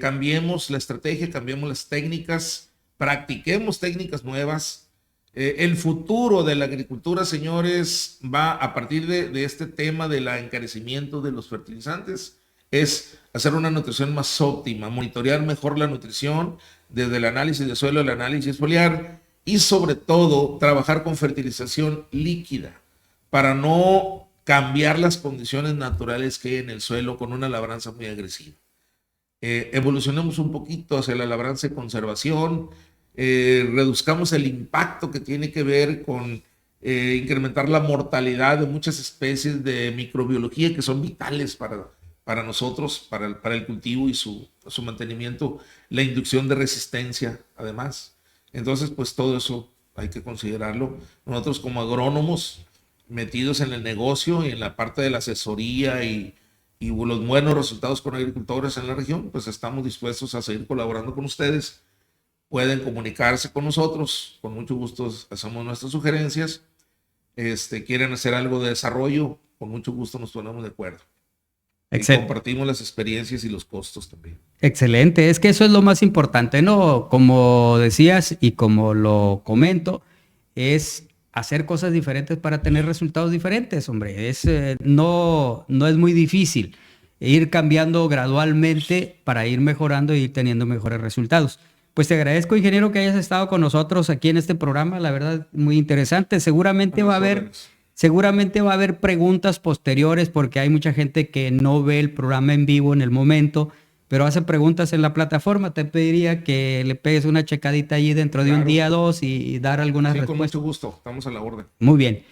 B: Cambiemos la estrategia, cambiemos las técnicas, practiquemos técnicas nuevas. El futuro de la agricultura, señores, va a partir de este tema del encarecimiento de los fertilizantes, es hacer una nutrición más óptima, monitorear mejor la nutrición desde el análisis de suelo, el análisis foliar y sobre todo trabajar con fertilización líquida para no cambiar las condiciones naturales que hay en el suelo con una labranza muy agresiva. Evolucionemos un poquito hacia la labranza de conservación, reduzcamos el impacto que tiene que ver con incrementar la mortalidad de muchas especies de microbiología que son vitales para nosotros, para el cultivo y su mantenimiento, la inducción de resistencia además. Entonces, pues todo eso hay que considerarlo. Nosotros como agrónomos metidos en el negocio y en la parte de la asesoría y los buenos resultados con agricultores en la región, pues estamos dispuestos a seguir colaborando con ustedes. Pueden comunicarse con nosotros, con mucho gusto hacemos nuestras sugerencias. Quieren hacer algo de desarrollo, con mucho gusto nos ponemos de acuerdo. Excelente. Y compartimos las experiencias y los costos también.
A: Excelente, es que eso es lo más importante, ¿no? Como decías y como lo comento, es hacer cosas diferentes para tener resultados diferentes, hombre. No es muy difícil ir cambiando gradualmente para ir mejorando y ir teniendo mejores resultados. Pues te agradezco, ingeniero, que hayas estado con nosotros aquí en este programa, la verdad, muy interesante. Seguramente va a haber preguntas posteriores porque hay mucha gente que no ve el programa en vivo en el momento, pero hace preguntas en la plataforma. Te pediría que le pegues una checadita allí dentro de un día, dos y dar algunas respuestas.
B: Con mucho gusto, estamos a la orden.
A: Muy bien.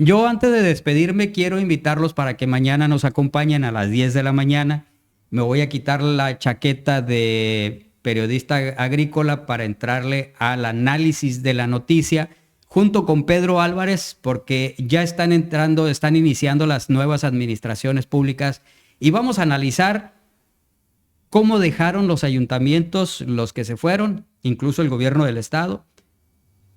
A: Yo antes de despedirme quiero invitarlos para que mañana nos acompañen a las 10 de la mañana. Me voy a quitar la chaqueta de periodista agrícola para entrarle al análisis de la noticia junto con Pedro Álvarez, porque ya están iniciando las nuevas administraciones públicas y vamos a analizar cómo dejaron los ayuntamientos, los que se fueron, incluso el gobierno del estado,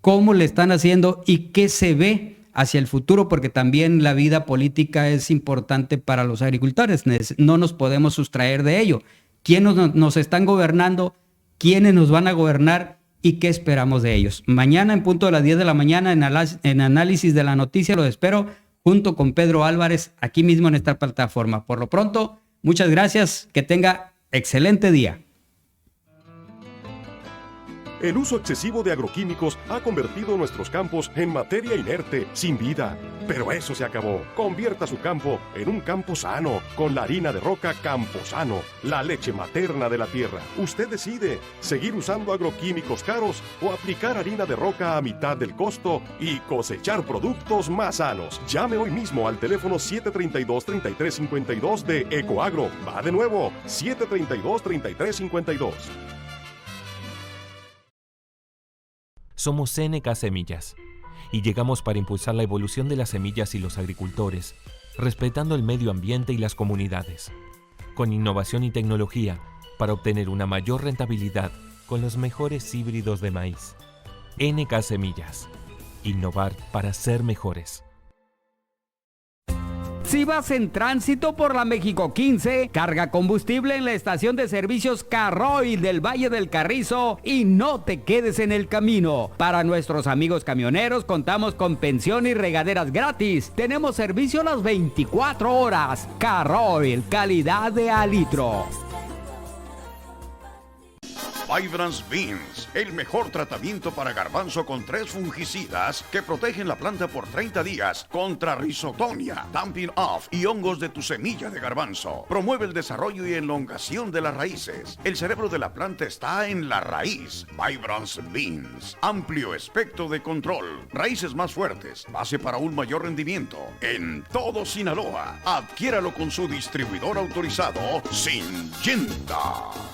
A: cómo le están haciendo y qué se ve hacia el futuro, porque también la vida política es importante para los agricultores, no nos podemos sustraer de ello. ¿Quiénes nos están gobernando? ¿Quiénes nos van a gobernar? ¿Y qué esperamos de ellos? Mañana en punto de las 10 de la mañana en análisis de la noticia los espero junto con Pedro Álvarez aquí mismo en esta plataforma. Por lo pronto, muchas gracias, que tenga excelente día.
F: El uso excesivo de agroquímicos ha convertido nuestros campos en materia inerte, sin vida. Pero eso se acabó. Convierta su campo en un campo sano con la harina de roca Camposano, la leche materna de la tierra. Usted decide seguir usando agroquímicos caros o aplicar harina de roca a mitad del costo y cosechar productos más sanos. Llame hoy mismo al teléfono 732-3352 de Ecoagro. Va de nuevo, 732-3352.
C: Somos CNK Semillas y llegamos para impulsar la evolución de las semillas y los agricultores, respetando el medio ambiente y las comunidades, con innovación y tecnología para obtener una mayor rentabilidad con los mejores híbridos de maíz. NK Semillas. Innovar para ser mejores.
E: Si vas en tránsito por la México 15, carga combustible en la estación de servicios Carroil del Valle del Carrizo y no te quedes en el camino. Para nuestros amigos camioneros contamos con pensión y regaderas gratis. Tenemos servicio las 24 horas. Carroil, calidad de a litro.
D: Vibrance Beans, el mejor tratamiento para garbanzo con 3 fungicidas que protegen la planta por 30 días contra rizotonia, damping off y hongos de tu semilla de garbanzo. Promueve el desarrollo y elongación de las raíces. El cerebro de la planta está en la raíz. Vibrance Beans, amplio espectro de control, raíces más fuertes, base para un mayor rendimiento. En todo Sinaloa, adquiéralo con su distribuidor autorizado, Syngenta.